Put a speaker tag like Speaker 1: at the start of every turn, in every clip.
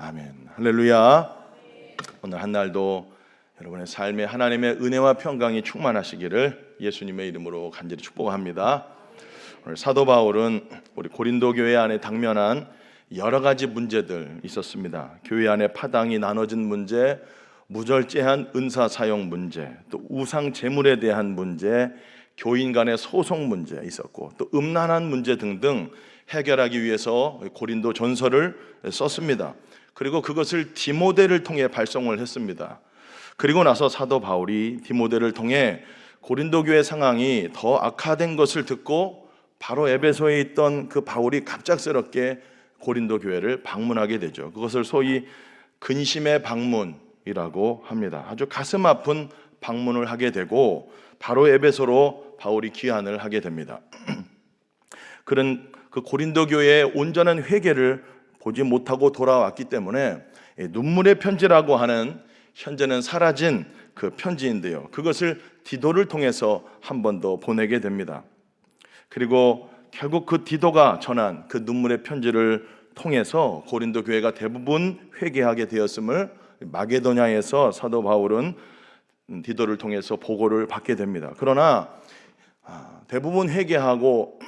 Speaker 1: 아멘. 할렐루야. 오늘 한 날도 여러분의 삶에 하나님의 은혜와 평강이 충만하시기를 예수님의 이름으로 간절히 축복합니다. 오늘 사도 바울은 우리 고린도 교회 안에 당면한 여러 가지 문제들 있었습니다. 교회 안에 파당이 나눠진 문제, 무절제한 은사 사용 문제, 또 우상 제물에 대한 문제, 교인 간의 소송 문제 있었고, 또 음란한 문제 등등 해결하기 위해서 고린도 전서를 썼습니다. 그리고 그것을 디모데를 통해 발송을 했습니다. 그리고 나서 사도 바울이 디모데를 통해 고린도 교회 상황이 더 악화된 것을 듣고 바로 에베소에 있던 그 바울이 갑작스럽게 고린도 교회를 방문하게 되죠. 그것을 소위 근심의 방문이라고 합니다. 아주 가슴 아픈 방문을 하게 되고 바로 에베소로 바울이 귀환을 하게 됩니다. 그런 그 고린도 교회의 온전한 회개를 보지 못하고 돌아왔기 때문에 눈물의 편지라고 하는 현재는 사라진 그 편지인데요, 그것을 디도를 통해서 한 번 더 보내게 됩니다. 그리고 결국 그 디도가 전한 그 눈물의 편지를 통해서 고린도 교회가 대부분 회개하게 되었음을 마게도냐에서 사도 바울은 디도를 통해서 보고를 받게 됩니다. 그러나 대부분 회개하고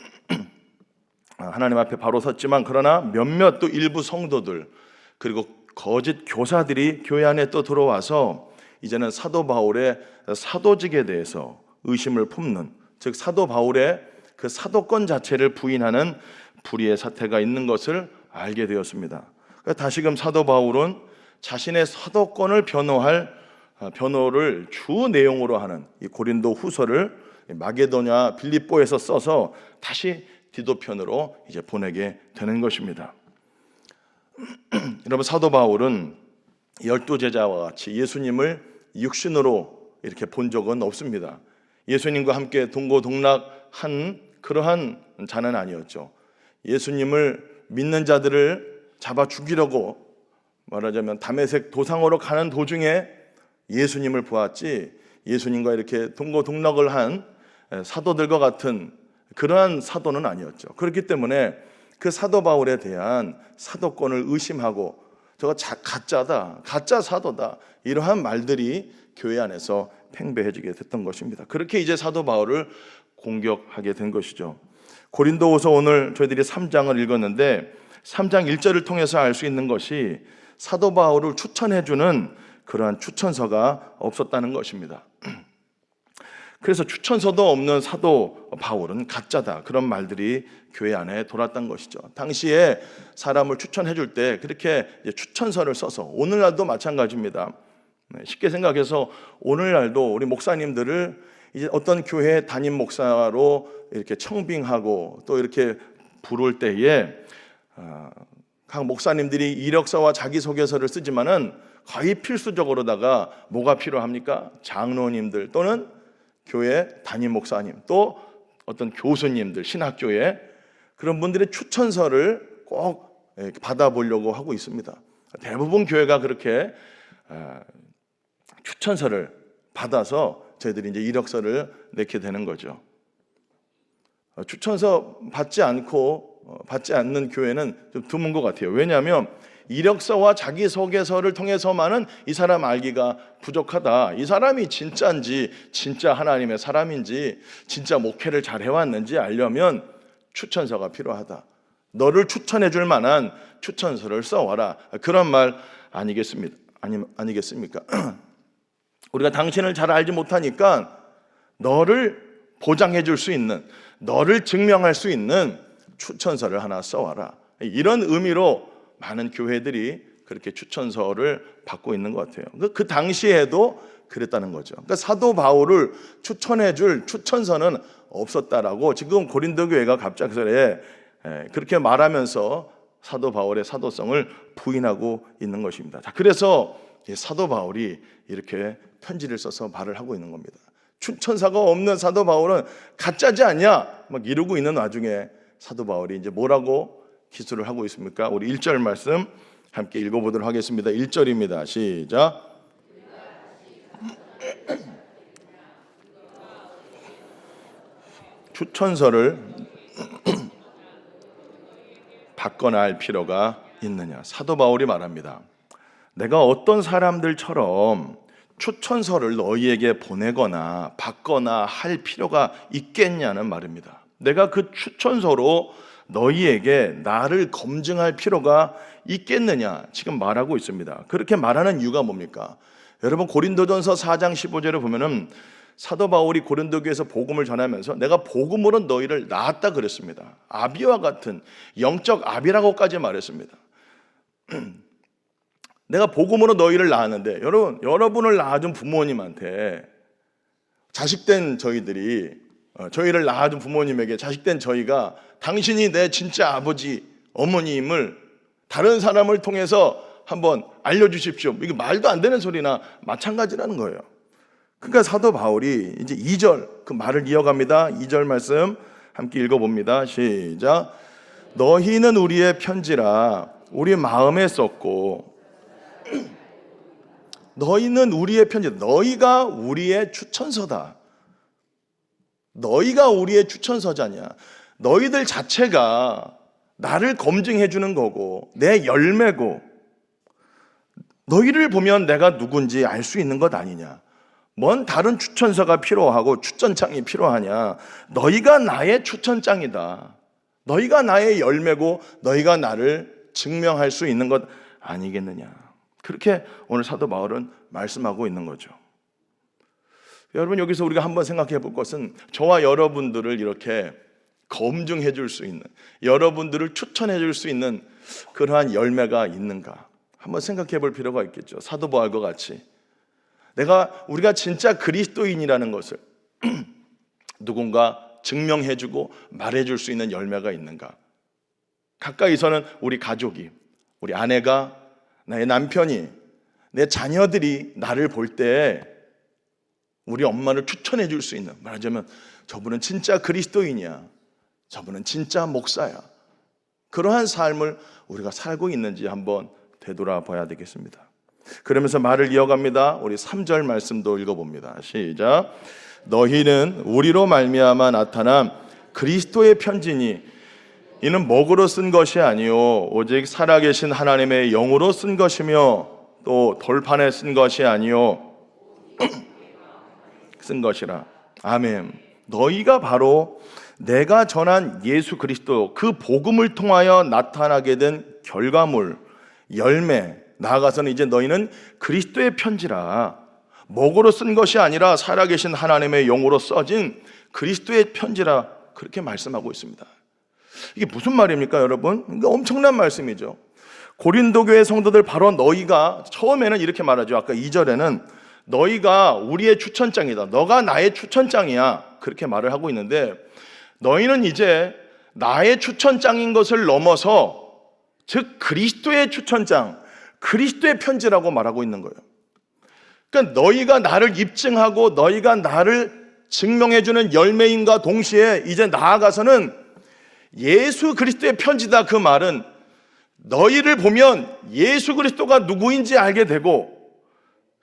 Speaker 1: 하나님 앞에 바로 섰지만, 그러나 몇몇 또 일부 성도들 그리고 거짓 교사들이 교회 안에 또 들어와서 이제는 사도 바울의 사도직에 대해서 의심을 품는, 즉 사도 바울의 그 사도권 자체를 부인하는 불의의 사태가 있는 것을 알게 되었습니다. 다시금 사도 바울은 자신의 사도권을 변호를 주 내용으로 하는 이 고린도 후서를 마게도냐 빌립보에서 써서 다시 디도 편으로 이제 보내게 되는 것입니다. 여러분, 사도 바울은 12제자와 같이 예수님을 육신으로 이렇게 본 적은 없습니다. 예수님과 함께 동고동락한 그러한 자는 아니었죠. 예수님을 믿는 자들을 잡아 죽이려고 말하자면 다메섹 도상으로 가는 도중에 예수님을 보았지, 예수님과 이렇게 동고동락을 한 사도들과 같은 그러한 사도는 아니었죠. 그렇기 때문에 그 사도 바울에 대한 사도권을 의심하고 저거 가짜다, 가짜 사도다, 이러한 말들이 교회 안에서 팽배해지게 됐던 것입니다. 그렇게 이제 사도 바울을 공격하게 된 것이죠. 고린도후서 오늘 저희들이 3장을 읽었는데 3장 1절을 통해서 알 수 있는 것이 사도 바울을 추천해주는 그러한 추천서가 없었다는 것입니다. 그래서 추천서도 없는 사도 바울은 가짜다, 그런 말들이 교회 안에 돌았던 것이죠. 당시에 사람을 추천해 줄 때 그렇게 추천서를 써서, 오늘날도 마찬가지입니다. 쉽게 생각해서 오늘날도 우리 목사님들을 이제 어떤 교회 담임 목사로 이렇게 청빙하고 또 이렇게 부를 때에 각 목사님들이 이력서와 자기소개서를 쓰지만은 거의 필수적으로다가 뭐가 필요합니까? 장로님들 또는 교회 담임 목사님, 또 어떤 교수님들, 신학교에 그런 분들의 추천서를 꼭 받아보려고 하고 있습니다. 대부분 교회가 그렇게 추천서를 받아서 저희들이 이제 이력서를 내게 되는 거죠. 추천서 받지 않는 교회는 좀 드문 것 같아요. 왜냐하면 이력서와 자기소개서를 통해서만은 이 사람 알기가 부족하다, 이 사람이 진짜인지, 진짜 하나님의 사람인지, 진짜 목회를 잘 해왔는지 알려면 추천서가 필요하다. 너를 추천해 줄 만한 추천서를 써와라, 그런 말 아니겠습니까? 우리가 당신을 잘 알지 못하니까 너를 보장해 줄 수 있는, 너를 증명할 수 있는 추천서를 하나 써와라, 이런 의미로 많은 교회들이 그렇게 추천서를 받고 있는 것 같아요. 그 당시에도 그랬다는 거죠. 그러니까 사도 바울을 추천해 줄 추천서는 없었다라고 지금 고린도 교회가 갑작스레 그렇게 말하면서 사도 바울의 사도성을 부인하고 있는 것입니다. 자, 그래서 사도 바울이 이렇게 편지를 써서 말을 하고 있는 겁니다. 추천서가 없는 사도 바울은 가짜지 않냐 막 이러고 있는 와중에 사도 바울이 이제 뭐라고 기술을 하고 있습니까? 우리 1절 말씀 함께 읽어보도록 하겠습니다. 1절입니다. 시작. 추천서를 받거나 할 필요가 있느냐? 사도 바울이 말합니다. 내가 어떤 사람들처럼 추천서를 너희에게 보내거나 받거나 할 필요가 있겠냐는 말입니다. 내가 그 추천서로 너희에게 나를 검증할 필요가 있겠느냐 지금 말하고 있습니다. 그렇게 말하는 이유가 뭡니까? 여러분 고린도전서 4장 15절을 보면은 사도 바울이 고린도 교회에서 복음을 전하면서 내가 복음으로 너희를 낳았다 그랬습니다. 아비와 같은 영적 아비라고까지 말했습니다. 내가 복음으로 너희를 낳았는데 여러분을 낳아준 부모님한테 자식된 저희를 낳아준 부모님에게 자식된 저희가 당신이 내 진짜 아버지 어머님을 다른 사람을 통해서 한번 알려주십시오. 이게 말도 안 되는 소리나 마찬가지라는 거예요. 그러니까 사도 바울이 이제 2절 그 말을 이어갑니다. 2절 말씀 함께 읽어봅니다. 시작. 너희는 우리의 편지라 우리 마음에 썼고 너희는 우리의 편지, 너희가 우리의 추천서다. 너희가 우리의 추천서자냐? 너희들 자체가 나를 검증해 주는 거고 내 열매고 너희를 보면 내가 누군지 알 수 있는 것 아니냐? 뭔 다른 추천서가 필요하고 추천장이 필요하냐? 너희가 나의 추천장이다. 너희가 나의 열매고 너희가 나를 증명할 수 있는 것 아니겠느냐? 그렇게 오늘 사도 바울은 말씀하고 있는 거죠. 여러분 여기서 우리가 한번 생각해 볼 것은 저와 여러분들을 이렇게 검증해 줄 수 있는, 여러분들을 추천해 줄 수 있는 그러한 열매가 있는가 한번 생각해 볼 필요가 있겠죠. 사도 바울과 같이 우리가 진짜 그리스도인이라는 것을 누군가 증명해 주고 말해 줄 수 있는 열매가 있는가. 가까이서는 우리 가족이, 우리 아내가, 나의 남편이, 내 자녀들이 나를 볼 때 우리 엄마를 추천해 줄 수 있는, 말하자면 저분은 진짜 그리스도인이야, 저분은 진짜 목사야, 그러한 삶을 우리가 살고 있는지 한번 되돌아봐야 되겠습니다. 그러면서 말을 이어갑니다. 우리 3절 말씀도 읽어봅니다. 시작. 너희는 우리로 말미암아 나타난 그리스도의 편지니 이는 먹으로 쓴 것이 아니요 오직 살아계신 하나님의 영으로 쓴 것이며 또 돌판에 쓴 것이 아니요 쓴 것이라. 아멘. 너희가 바로 내가 전한 예수 그리스도 그 복음을 통하여 나타나게 된 결과물, 열매, 나아가서는 이제 너희는 그리스도의 편지라. 먹으로 쓴 것이 아니라 살아계신 하나님의 영으로 써진 그리스도의 편지라, 그렇게 말씀하고 있습니다. 이게 무슨 말입니까, 여러분? 이게 엄청난 말씀이죠. 고린도 교회 성도들, 바로 너희가, 처음에는 이렇게 말하죠. 아까 2절에는 너희가 우리의 추천장이다, 너가 나의 추천장이야, 그렇게 말을 하고 있는데, 너희는 이제 나의 추천장인 것을 넘어서, 즉 그리스도의 추천장, 그리스도의 편지라고 말하고 있는 거예요. 그러니까 너희가 나를 입증하고 너희가 나를 증명해주는 열매인과 동시에 이제 나아가서는 예수 그리스도의 편지다. 그 말은 너희를 보면 예수 그리스도가 누구인지 알게 되고,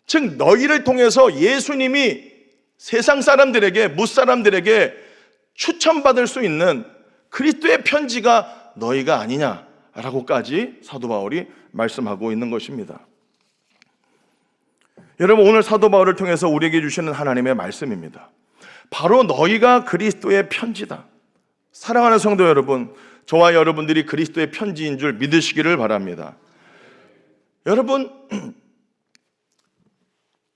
Speaker 1: 즉 너희를 통해서 예수님이 세상 사람들에게, 무사람들에게 추천받을 수 있는 그리스도의 편지가 너희가 아니냐라고까지 사도 바울이 말씀하고 있는 것입니다. 여러분, 오늘 사도 바울을 통해서 우리에게 주시는 하나님의 말씀입니다. 바로 너희가 그리스도의 편지다. 사랑하는 성도 여러분, 저와 여러분들이 그리스도의 편지인 줄 믿으시기를 바랍니다. 여러분,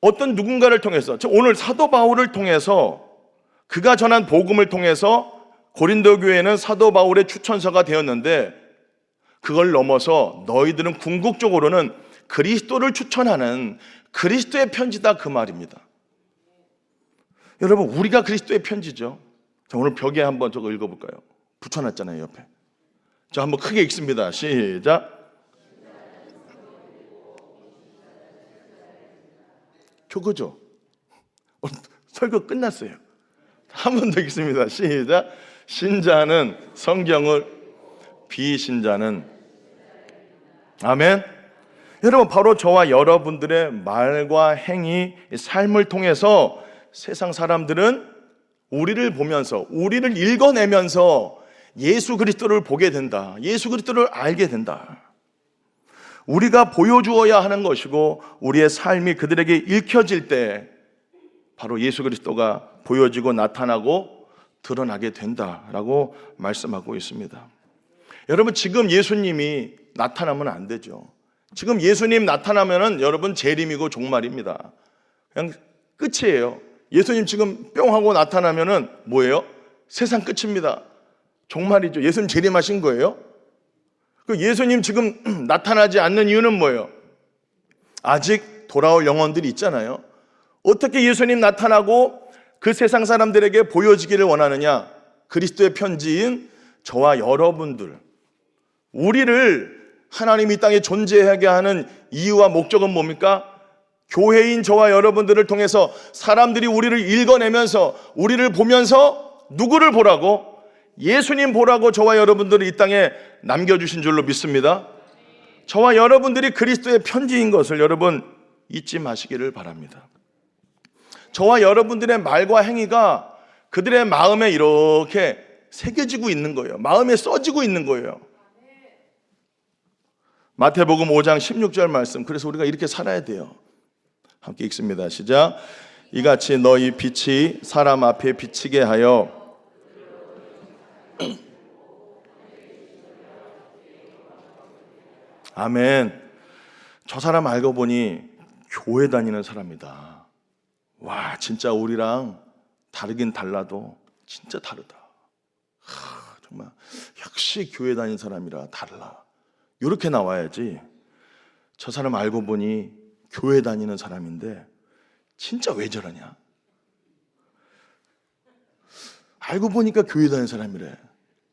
Speaker 1: 어떤 누군가를 통해서, 오늘 사도 바울을 통해서, 그가 전한 복음을 통해서 고린도 교회는 사도 바울의 추천서가 되었는데, 그걸 넘어서 너희들은 궁극적으로는 그리스도를 추천하는 그리스도의 편지다, 그 말입니다. 여러분, 우리가 그리스도의 편지죠. 자, 오늘 벽에 한번 저거 읽어볼까요? 붙여놨잖아요, 옆에. 자, 한번 크게 읽습니다. 시작. 저거죠. 설교 끝났어요. 한 번 더 읽습니다. 시작. 신자는 성경을, 비신자는. 아멘. 여러분, 바로 저와 여러분들의 말과 행위, 삶을 통해서 세상 사람들은 우리를 보면서, 우리를 읽어내면서 예수 그리스도를 보게 된다, 예수 그리스도를 알게 된다. 우리가 보여주어야 하는 것이고 우리의 삶이 그들에게 읽혀질 때 바로 예수 그리스도가 보여지고 나타나고 드러나게 된다라고 말씀하고 있습니다. 여러분, 지금 예수님이 나타나면 안 되죠. 지금 예수님 나타나면은 여러분 재림이고 종말입니다. 그냥 끝이에요. 예수님 지금 뿅 하고 나타나면은 뭐예요? 세상 끝입니다. 종말이죠. 예수님 재림하신 거예요. 그 예수님 지금 나타나지 않는 이유는 뭐예요? 아직 돌아올 영혼들이 있잖아요. 어떻게 예수님 나타나고 그 세상 사람들에게 보여지기를 원하느냐? 그리스도의 편지인 저와 여러분들, 우리를 하나님이 이 땅에 존재하게 하는 이유와 목적은 뭡니까? 교회인 저와 여러분들을 통해서 사람들이 우리를 읽어내면서 우리를 보면서 누구를 보라고? 예수님 보라고 저와 여러분들을 이 땅에 남겨주신 줄로 믿습니다. 저와 여러분들이 그리스도의 편지인 것을 여러분 잊지 마시기를 바랍니다. 저와 여러분들의 말과 행위가 그들의 마음에 이렇게 새겨지고 있는 거예요. 마음에 써지고 있는 거예요. 마태복음 5장 16절 말씀, 그래서 우리가 이렇게 살아야 돼요. 함께 읽습니다. 시작. 이같이 너희 빛이 사람 앞에 비치게 하여 아멘. 저 사람 알고 보니 교회 다니는 사람이다. 와, 진짜 우리랑 다르긴 달라도 진짜 다르다. 정말 역시 교회 다니는 사람이라 달라. 이렇게 나와야지. 저 사람 알고 보니 교회 다니는 사람인데 진짜 왜 저러냐? 알고 보니까 교회 다니는 사람이래.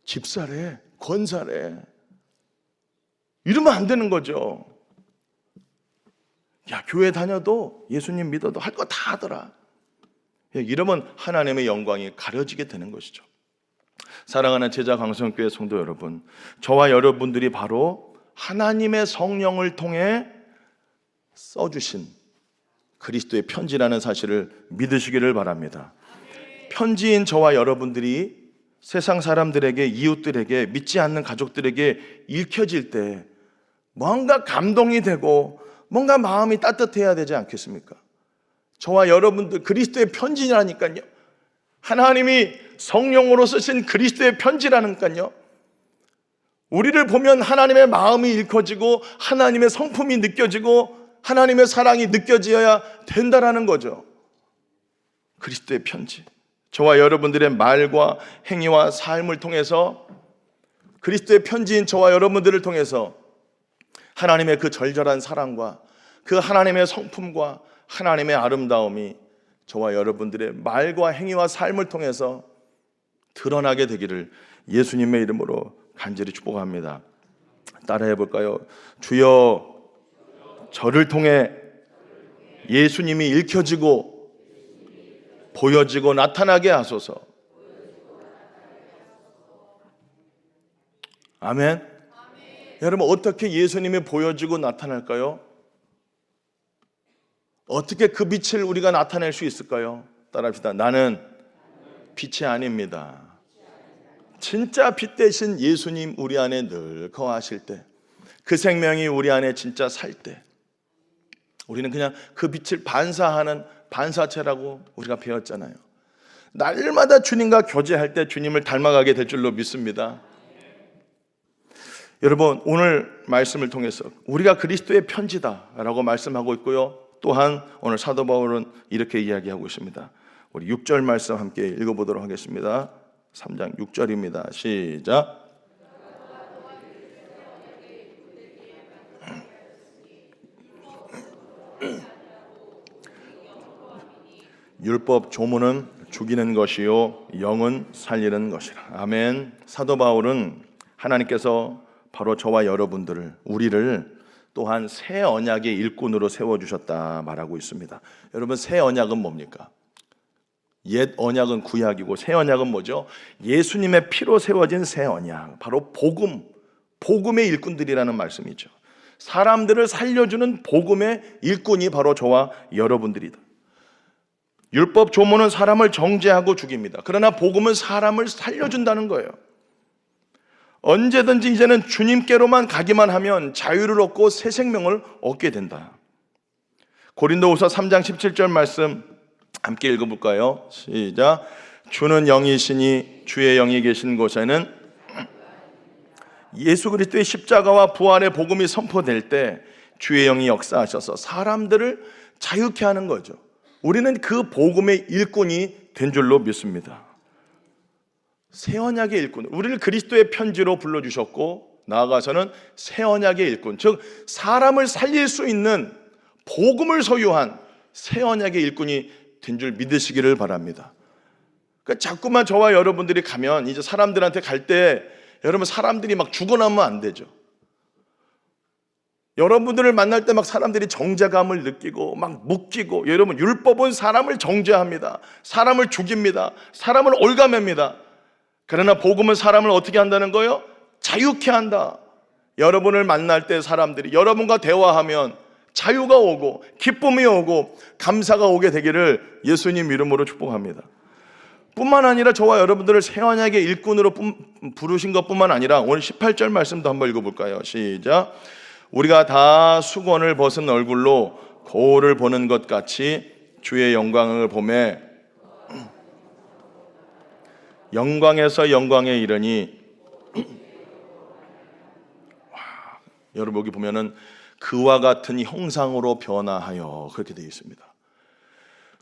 Speaker 1: 집사래, 권사래. 이러면 안 되는 거죠. 야, 교회 다녀도 예수님 믿어도 할 거 다 하더라. 이러면 하나님의 영광이 가려지게 되는 것이죠. 사랑하는 제자 강성교회 성도 여러분, 저와 여러분들이 바로 하나님의 성령을 통해 써주신 그리스도의 편지라는 사실을 믿으시기를 바랍니다. 편지인 저와 여러분들이 세상 사람들에게, 이웃들에게, 믿지 않는 가족들에게 읽혀질 때 뭔가 감동이 되고 뭔가 마음이 따뜻해야 되지 않겠습니까? 저와 여러분들 그리스도의 편지라니까요. 하나님이 성령으로 쓰신 그리스도의 편지라니까요. 우리를 보면 하나님의 마음이 읽혀지고 하나님의 성품이 느껴지고 하나님의 사랑이 느껴져야 된다라는 거죠. 그리스도의 편지. 저와 여러분들의 말과 행위와 삶을 통해서, 그리스도의 편지인 저와 여러분들을 통해서 하나님의 그 절절한 사랑과 그 하나님의 성품과 하나님의 아름다움이 저와 여러분들의 말과 행위와 삶을 통해서 드러나게 되기를 예수님의 이름으로 간절히 축복합니다. 따라해 볼까요? 주여, 저를 통해 예수님이 읽혀지고 보여지고 나타나게 하소서. 아멘. 여러분, 어떻게 예수님이 보여지고 나타날까요? 어떻게 그 빛을 우리가 나타낼 수 있을까요? 따라합시다. 나는 빛이 아닙니다. 진짜 빛 대신 예수님 우리 안에 늘 거하실 때, 그 생명이 우리 안에 진짜 살 때, 우리는 그냥 그 빛을 반사하는 반사체라고 우리가 배웠잖아요. 날마다 주님과 교제할 때 주님을 닮아가게 될 줄로 믿습니다. 여러분, 오늘 말씀을 통해서 우리가 그리스도의 편지다라고 말씀하고 있고요. 또한 오늘 사도 바울은 이렇게 이야기하고 있습니다. 우리 6절 말씀 함께 읽어보도록 하겠습니다. 3장 6절입니다. 시작. 율법 조문은 죽이는 것이요 영은 살리는 것이라. 아멘. 사도 바울은 하나님께서 바로 저와 여러분들을, 우리를 또한 새 언약의 일꾼으로 세워주셨다 말하고 있습니다. 여러분, 새 언약은 뭡니까? 옛 언약은 구약이고 새 언약은 뭐죠? 예수님의 피로 세워진 새 언약, 바로 복음, 복음의 일꾼들이라는 말씀이죠. 사람들을 살려주는 복음의 일꾼이 바로 저와 여러분들이다. 율법 조문은 사람을 정죄하고 죽입니다. 그러나 복음은 사람을 살려준다는 거예요. 언제든지 이제는 주님께로만 가기만 하면 자유를 얻고 새 생명을 얻게 된다. 고린도후서 3장 17절 말씀 함께 읽어볼까요? 시작. 주는 영이시니 주의 영이 계신 곳에는 예수 그리스도의 십자가와 부활의 복음이 선포될 때 주의 영이 역사하셔서 사람들을 자유케 하는 거죠. 우리는 그 복음의 일꾼이 된 줄로 믿습니다. 새 언약의 일꾼, 우리를 그리스도의 편지로 불러주셨고 나아가서는 새 언약의 일꾼, 즉 사람을 살릴 수 있는 복음을 소유한 새 언약의 일꾼이 된 줄 믿으시기를 바랍니다. 그러니까 자꾸만 저와 여러분들이 가면 이제 사람들한테 갈 때 여러분 사람들이 막 죽어나면 안 되죠. 여러분들을 만날 때 막 사람들이 정죄감을 느끼고 막 묶이고, 여러분 율법은 사람을 정죄합니다. 사람을 죽입니다. 사람을 올가맵니다. 그러나 복음은 사람을 어떻게 한다는 거예요? 자유케 한다. 여러분을 만날 때 사람들이 여러분과 대화하면 자유가 오고 기쁨이 오고 감사가 오게 되기를 예수님 이름으로 축복합니다. 뿐만 아니라 저와 여러분들을 새 언약의 일꾼으로 부르신 것뿐만 아니라 오늘 18절 말씀도 한번 읽어볼까요? 시작. 우리가 다 수건을 벗은 얼굴로 거울을 보는 것 같이 주의 영광을 보매 영광에서 영광에 이르니 여러분 여기 보면은 그와 같은 형상으로 변화하여 그렇게 되어 있습니다.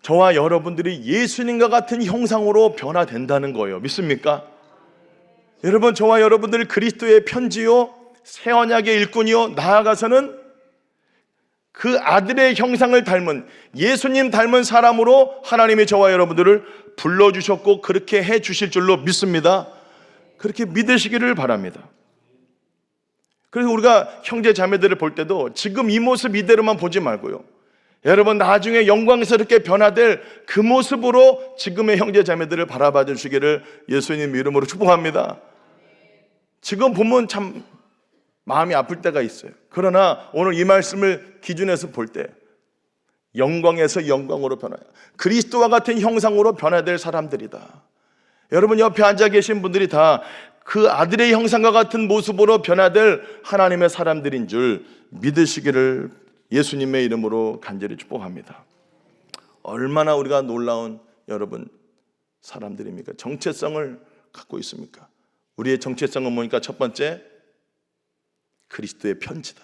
Speaker 1: 저와 여러분들이 예수님과 같은 형상으로 변화된다는 거예요. 믿습니까? 여러분 저와 여러분들 그리스도의 편지요 새 언약의 일꾼이요 나아가서는 그 아들의 형상을 닮은 예수님 닮은 사람으로 하나님이 저와 여러분들을 불러주셨고 그렇게 해주실 줄로 믿습니다. 그렇게 믿으시기를 바랍니다. 그래서 우리가 형제 자매들을 볼 때도 지금 이 모습 이대로만 보지 말고요, 여러분 나중에 영광스럽게 변화될 그 모습으로 지금의 형제 자매들을 바라봐 주시기를 예수님 이름으로 축복합니다. 지금 보면 참 마음이 아플 때가 있어요. 그러나 오늘 이 말씀을 기준해서 볼 때 영광에서 영광으로 변화해요. 그리스도와 같은 형상으로 변화될 사람들이다. 여러분 옆에 앉아 계신 분들이 다 그 아들의 형상과 같은 모습으로 변화될 하나님의 사람들인 줄 믿으시기를 예수님의 이름으로 간절히 축복합니다. 얼마나 우리가 놀라운 여러분 사람들입니까? 정체성을 갖고 있습니까? 우리의 정체성은 뭐니까? 첫 번째, 그리스도의 편지다.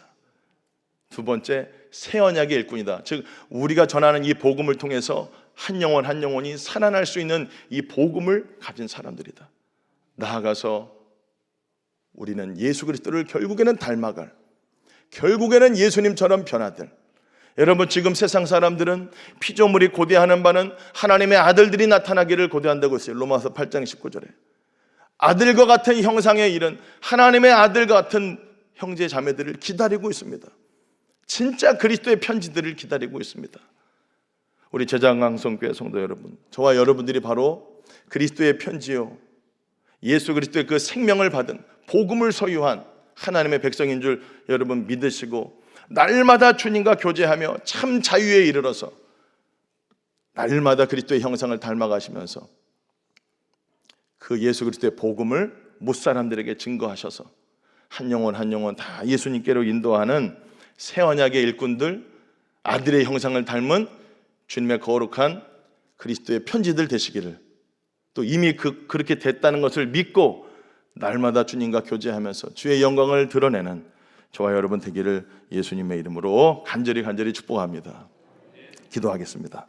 Speaker 1: 두 번째, 새 언약의 일꾼이다. 즉 우리가 전하는 이 복음을 통해서 한 영혼 한 영혼이 살아날 수 있는 이 복음을 가진 사람들이다. 나아가서 우리는 예수 그리스도를 결국에는 닮아갈, 결국에는 예수님처럼 변화될, 여러분 지금 세상 사람들은 피조물이 고대하는 바는 하나님의 아들들이 나타나기를 고대한다고 했어요. 로마서 8장 19절에 아들과 같은 형상에 이른 하나님의 아들 같은 형제 자매들을 기다리고 있습니다. 진짜 그리스도의 편지들을 기다리고 있습니다. 우리 제장강성교회 성도 여러분, 저와 여러분들이 바로 그리스도의 편지요 예수 그리스도의 그 생명을 받은 복음을 소유한 하나님의 백성인 줄 여러분 믿으시고 날마다 주님과 교제하며 참 자유에 이르러서 날마다 그리스도의 형상을 닮아가시면서 그 예수 그리스도의 복음을 못 사람들에게 증거하셔서 한 영혼 한 영혼 다 예수님께로 인도하는 새 언약의 일꾼들, 아들의 형상을 닮은 주님의 거룩한 그리스도의 편지들 되시기를, 또 이미 그렇게 됐다는 것을 믿고 날마다 주님과 교제하면서 주의 영광을 드러내는 저와 여러분 되기를 예수님의 이름으로 간절히 축복합니다. 기도하겠습니다.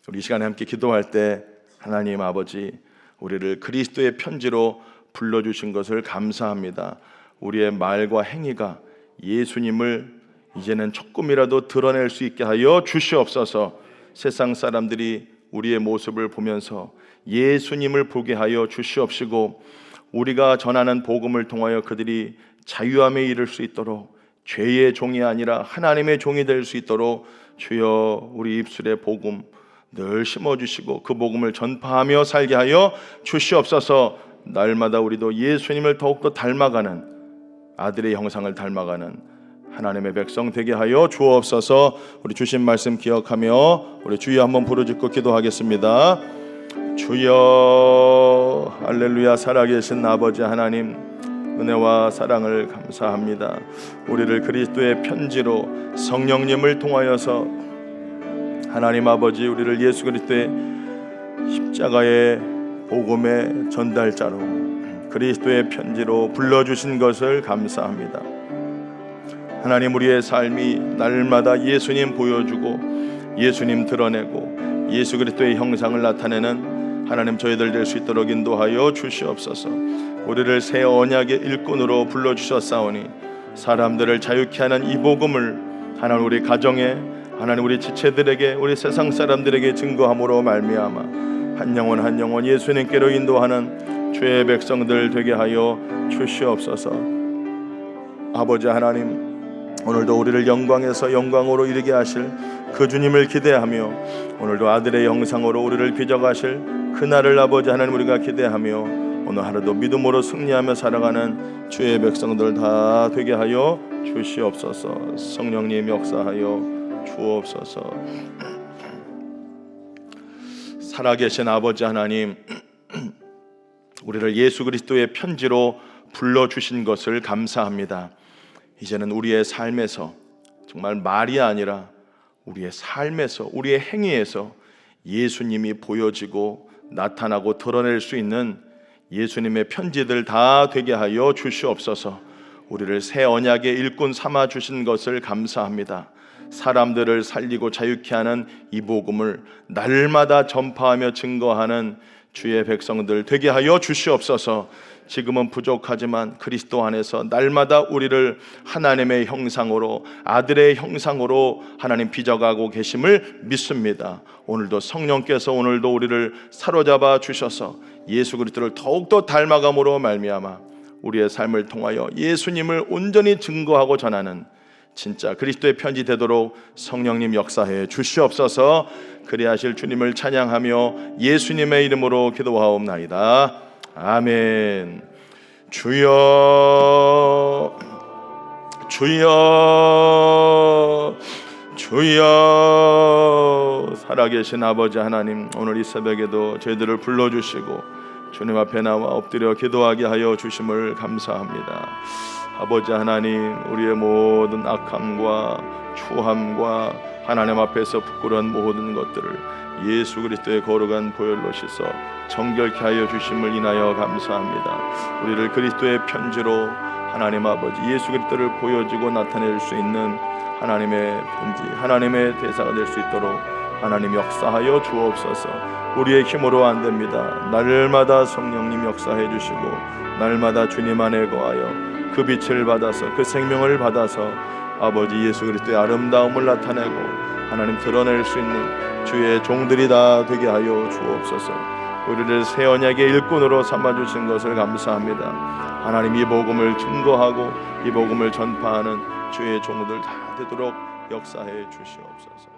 Speaker 1: 우리 이 시간에 함께 기도할 때 하나님 아버지, 우리를 그리스도의 편지로 불러주신 것을 감사합니다. 우리의 말과 행위가 예수님을 이제는 조금이라도 드러낼 수 있게 하여 주시옵소서. 세상 사람들이 우리의 모습을 보면서 예수님을 보게 하여 주시옵시고 우리가 전하는 복음을 통하여 그들이 자유함에 이를 수 있도록, 죄의 종이 아니라 하나님의 종이 될 수 있도록 주여 우리 입술에 복음 늘 심어주시고 그 복음을 전파하며 살게 하여 주시옵소서. 날마다 우리도 예수님을 더욱더 닮아가는, 아들의 형상을 닮아가는 하나님의 백성 되게 하여 주옵소서. 우리 주신 말씀 기억하며 우리 주여 한번 부르짖고 기도하겠습니다. 주여 할렐루야. 살아계신 아버지 하나님, 은혜와 사랑을 감사합니다. 우리를 그리스도의 편지로 성령님을 통하여서 하나님 아버지, 우리를 예수 그리스도의 십자가의 복음의 전달자로 그리스도의 편지로 불러주신 것을 감사합니다. 하나님, 우리의 삶이 날마다 예수님 보여주고 예수님 드러내고 예수 그리스도의 형상을 나타내는 하나님 저희들 될 수 있도록 인도하여 주시옵소서. 우리를 새 언약의 일꾼으로 불러주셨사오니 사람들을 자유케 하는 이 복음을 하나님 우리 가정에, 하나님 우리 지체들에게, 우리 세상 사람들에게 증거함으로 말미암아 한 영혼 한 영혼 예수님께로 인도하는 주의 백성들 되게 하여 주시옵소서. 아버지 하나님, 오늘도 우리를 영광에서 영광으로 이르게 하실 그 주님을 기대하며 오늘도 아들의 형상으로 우리를 빚어가실 그날을 아버지 하나님 우리가 기대하며 오늘 하루도 믿음으로 승리하며 살아가는 주의 백성들 다 되게 하여 주시옵소서. 성령님 역사하여 주옵소서. 살아계신 아버지 하나님, 우리를 예수 그리스도의 편지로 불러주신 것을 감사합니다. 이제는 우리의 삶에서, 정말 말이 아니라 우리의 삶에서, 우리의 행위에서 예수님이 보여지고 나타나고 드러낼 수 있는 예수님의 편지들 다 되게 하여 주시옵소서. 우리를 새 언약의 일꾼 삼아 주신 것을 감사합니다. 사람들을 살리고 자유케 하는 이 복음을 날마다 전파하며 증거하는 주의 백성들 되게 하여 주시옵소서. 지금은 부족하지만 그리스도 안에서 날마다 우리를 하나님의 형상으로, 아들의 형상으로 하나님 빚어가고 계심을 믿습니다. 오늘도 성령께서 오늘도 우리를 사로잡아 주셔서 예수 그리스도를 더욱더 닮아감으로 말미암아 우리의 삶을 통하여 예수님을 온전히 증거하고 전하는 진짜 그리스도의 편지 되도록 성령님 역사해 주시옵소서. 그리하실 주님을 찬양하며 예수님의 이름으로 기도하옵나이다. 아멘. 주여 주여 주여. 살아계신 아버지 하나님, 오늘 이 새벽에도 저희들을 불러주시고 주님 앞에 나와 엎드려 기도하게 하여 주심을 감사합니다. 아버지 하나님, 우리의 모든 악함과 추함과 하나님 앞에서 부끄러운 모든 것들을 예수 그리스도의 거룩한 보혈로 씻어 정결케 하여 주심을 인하여 감사합니다. 우리를 그리스도의 편지로 하나님 아버지 예수 그리스도를 보여주고 나타낼 수 있는 하나님의 편지, 하나님의 대사가 될 수 있도록 하나님 역사하여 주옵소서. 우리의 힘으로 안 됩니다. 날마다 성령님 역사해 주시고 날마다 주님 안에 거하여 그 빛을 받아서, 그 생명을 받아서 아버지 예수 그리스도의 아름다움을 나타내고 하나님 드러낼 수 있는 주의 종들이 다 되게 하여 주옵소서. 우리를 새 언약의 일꾼으로 삼아주신 것을 감사합니다. 하나님, 이 복음을 증거하고 이 복음을 전파하는 주의 종들 다 되도록 역사해 주시옵소서.